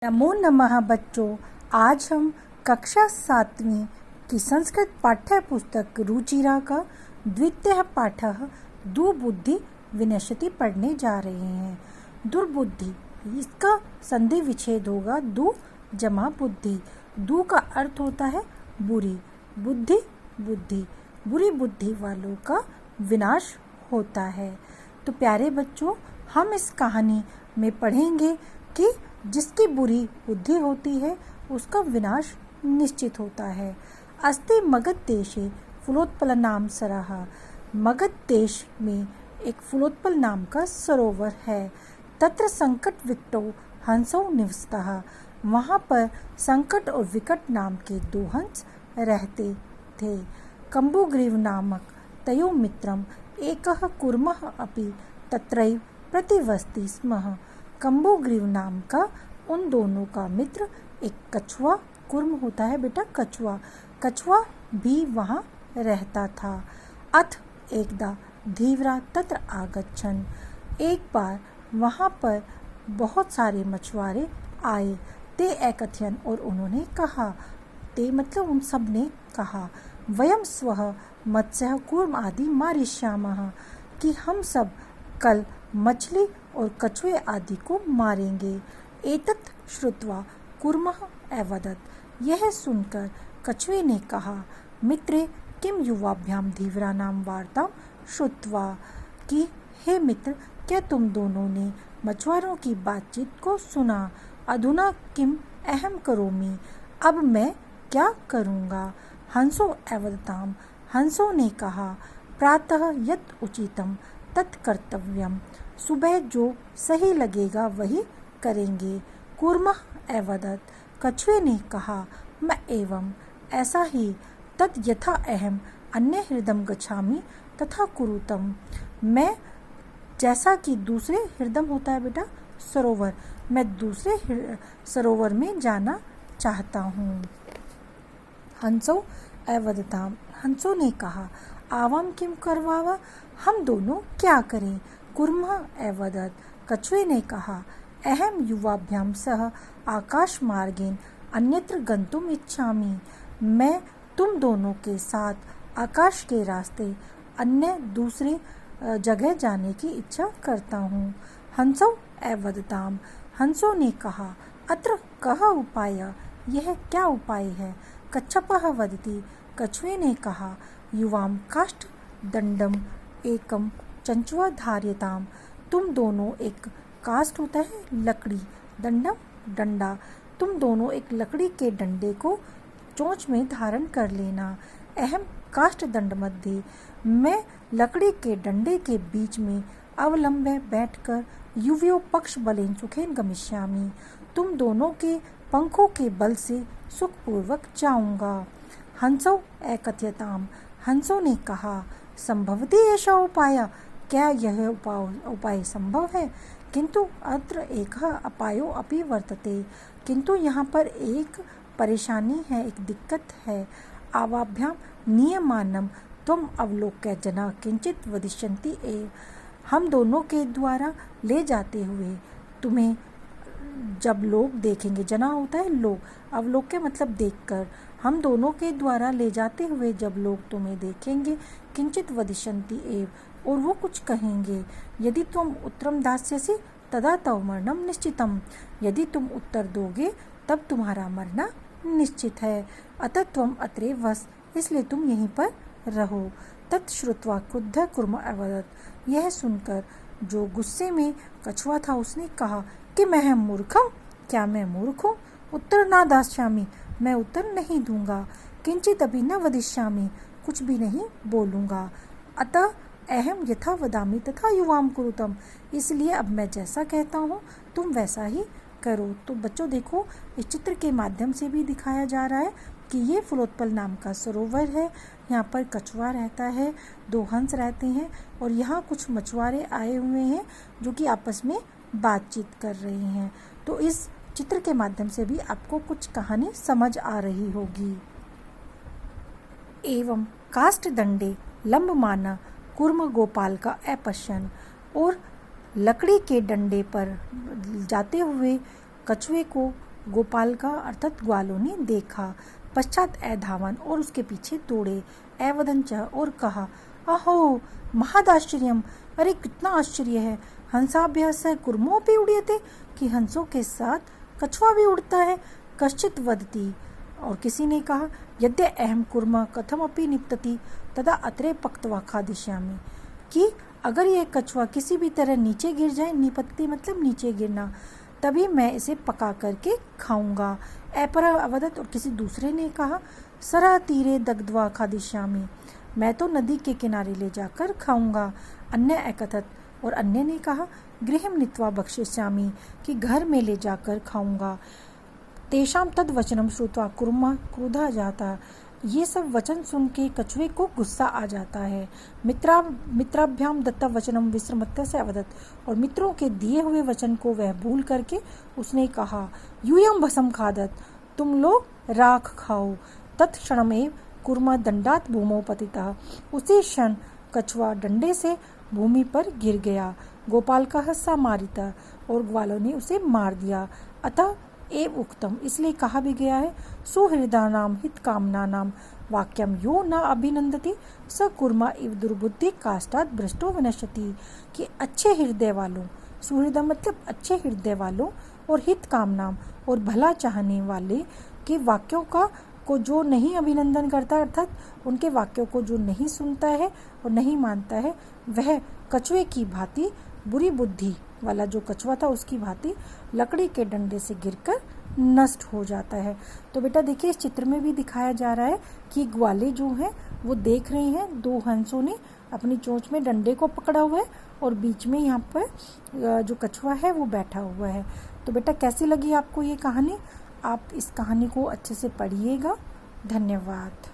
नमो नमः बच्चों। आज हम कक्षा 7वीं की संस्कृत पाठ्य पुस्तक रुचिरा का द्वितीय पाठ दुर्बुद्धि विनश्यति पढ़ने जा रहे हैं। दुर्बुद्धि, इसका संधि विच्छेद होगा दु जमा बुद्धि। दु का अर्थ होता है बुरी, बुद्धि बुद्धि, बुरी बुद्धि वालों का विनाश होता है। तो प्यारे बच्चों, हम इस कहानी में पढ़ेंगे कि जिसकी बुरी बुद्धि होती है उसका विनाश निश्चित होता है। अस्ति मगध देशे फलोत्पल नाम सरः। मगध देश में एक फलोत्पल नाम का सरोवर है। तत्र संकट विकटो हंसो निवसतः। वहाँ पर संकट और विकट नाम के दो हंस रहते थे। कम्बुग्रीव नामक तयो मित्रम एकः कुर्मः अपि तत्रैव प्रतिवसति स्म। कम्बुग्रीव नाम का उन दोनों का मित्र एक कछुआ, कुर्म होता है बेटा कछुआ, कछुआ भी वहाँ रहता था। अथ एकदा धीवरा तत्र आगच्छन्। एक बार वहाँ पर बहुत सारे मछुआरे आए। ते एकथयन्, और उन्होंने कहा, ते मतलब उन सब ने कहा, वयम स्वः मत्स्यः कूर्म आदि मारिष्यामः, कि हम सब कल मछली और कछुए आदि को मारेंगे। एतत् श्रुत्वा कूर्मः अवदत्। यह सुनकर कछुए ने कहा, मित्रे किम युवाभ्याम धीवरानां वार्तां श्रुत्वा, कि हे मित्र, क्या तुम दोनों ने मछुआरों की बातचीत को सुना। अधुना किम अहम करोमि, अब मैं क्या करूँगा। हंसो अवदताम, हंसों ने कहा, प्रातः यत् उचितम तत् कर्तव्यम, सुबह जो सही लगेगा वही करेंगे। कूर्मः अवदत्, कछुए ने कहा, मैं एवं ऐसा ही। तत् यथा अहम अन्य हृदम गच्छामि तथा कुरुतम, मैं जैसा कि दूसरे हृदम होता है बेटा सरोवर, मैं दूसरे सरोवर में जाना चाहता हूँ। हंसो अवदताम, हंसों ने कहा, आवाम किम करवावा, हम दोनों क्या करें। कूर्मः अवदत्, कछुए ने कहा, अहम युवाभ्याम सह आकाश मार्गेन अन्यत्र गंतुम इच्छामि, मैं तुम दोनों के साथ आकाश के रास्ते अन्य दूसरे जगह जाने की इच्छा करता हूँ। हंसो अवदताम, हंसों ने कहा, अत्र कः उपाय, यह क्या उपाय है। कच्छपः वदति, कछुए ने कहा, युवाम काष्ठ दंडम एकम चंचुआ धार्यताम, तुम दोनों एक काष्ठ होता है लकड़ी, दंडम डंडा, तुम दोनों एक लकड़ी के डंडे को चोंच में धारण कर लेना। अहम काष्ठ दंड मध्य, मैं लकड़ी के डंडे के बीच में अवलंबे बैठकर युवयो पक्ष बलेन सुखेन गमिष्यामि, तुम दोनों के पंखों के बल से सुखपूर्वक जाऊंगा। हंसो एकथयताम, हंसों ने कहा, संभवति ऐसा उपाय, क्या यह उपाय संभव है। किंतु अत्र एकः अपायो अपि वर्तते, किंतु यहाँ पर एक परेशानी है, एक दिक्कत है। आवाभ्याम नियमानम त्वम अवलोक्य जना किंचित वदिष्यन्ति एव, हम दोनों के द्वारा ले जाते हुए तुम्हें जब लोग देखेंगे, जना होता है लोग, अवलोक्य मतलब देखकर, हम दोनों के द्वारा ले जाते हुए जब लोग तुम्हें देखेंगे, किंचित वदिष्यन्ति एव, और वो कुछ कहेंगे, यदि तुम उत्तरम दास्यसि तदा तव मरणम निश्चितम, यदि तुम उत्तर दोगे तब तुम्हारा मरना निश्चित है। अतः त्वम अत्रे वस, इसलिए तुम यहीं पर रहो। तत् श्रुत्वा क्रुद्धः कूर्मः अवदत्, यह सुनकर जो गुस्से में कछुआ था उसने कहा कि मैं मूर्खम, क्या मैं मूर्ख हूँ। उत्तर न दास्यामि, मैं उत्तर नहीं दूंगा। किंचित अभी न वदिष्यामि, कुछ भी नहीं बोलूँगा। अतः अहम यथा वदामि तथा युवाम कुरुतम, इसलिए अब मैं जैसा कहता हूँ तुम वैसा ही करो। तो बच्चों देखो, इस चित्र के माध्यम से भी दिखाया जा रहा है कि ये फलोत्पल नाम का सरोवर है। यहाँ पर कछुआ रहता है, दो हंस रहते हैं, और यहाँ कुछ मछुआरे आए हुए हैं जो कि आपस में बातचीत कर रहे हैं। तो इस चित्र के माध्यम से भी आपको कुछ कहानी समझ आ रही होगी। एवं काष्ठ दंडे लंबमाना कूर्म गोपाल का अपश्यन, और लकड़ी के डंडे पर जाते हुए कछुए को गोपाल का अर्थात ग्वालों ने देखा। पश्चात ए धावन और उसके पीछे दौड़े। ए वदंच और कहा, अहो महदाश्चर्यम, अरे कितना आश्चर्य है। हंसाभ्यास कुर्मों पे उड़ीयते, कि हंसों के साथ कछुआ भी उड़ता है। कश्चित वदति, और किसी ने कहा, यद्य अहम कुर्म कथमपि निपतति तदा अत्रे पक्त्वा खादिष्यामि, कि अगर यह कछुआ किसी भी तरह नीचे गिर जाए, निपत्ति मतलब नीचे गिरना, तभी मैं इसे पका करके खाऊंगा। ऐपर अवदत, और किसी दूसरे ने कहा, सरा तीरे दग्ध्वा खादिष्यामि, मैं तो नदी के किनारे ले जाकर खाऊंगा। अन्य एकथत, और अन्य ने कहा, गृहम नीत्वा भक्षिष्यामि, कि घर में ले जाकर खाऊंगा। तेषाम तद वचनम श्रुत्वा कुर्मा क्रोधा जाता, ये सब वचन सुन के कछुए को गुस्सा आ जाता है। मित्राभ्याम दत्ता वचनम विस्मृत्य से अवदत, और मित्रों के दिए हुए वचन को वह भूल करके उसने कहा, यूयम भसम खादत, तुम लोग राख खाओ। तत्क्षण में कुर्मा दंडात भूमौ पतितः, उसी क्षण कछुआ डंडे से भूमि पर गिर गया। गोपाल का हस्सा मारिता, और ग्वालों ने उसे मार दिया। अतः एव उक्तम, इसलिए कहा भी गया है, सुहृदानाम हित कामनानाम वाक्यम यो न अभिनंदति स कुर्मा इव दुर्बुद्धि काष्ठात् भ्रष्टो विनश्यति, कि अच्छे हृदय वालों, सुहृदा मतलब अच्छे हृदय वालों, और हित कामनाम और भला चाहने वाले के वाक्यों को जो नहीं अभिनंदन करता, अर्थात उनके वाक्यों को जो नहीं सुनता है और नहीं मानता है, वह कछुए की भांति, बुरी बुद्धि वाला जो कछुआ था उसकी भांति लकड़ी के डंडे से गिरकर नष्ट हो जाता है। तो बेटा देखिए, इस चित्र में भी दिखाया जा रहा है कि ग्वाले जो हैं वो देख रहे हैं, दो हंसों ने अपनी चोंच में डंडे को पकड़ा हुआ है और बीच में यहाँ पर जो कछुआ है वो बैठा हुआ है। तो बेटा कैसी लगी आपको ये कहानी? आप इस कहानी को अच्छे से पढ़िएगा। धन्यवाद।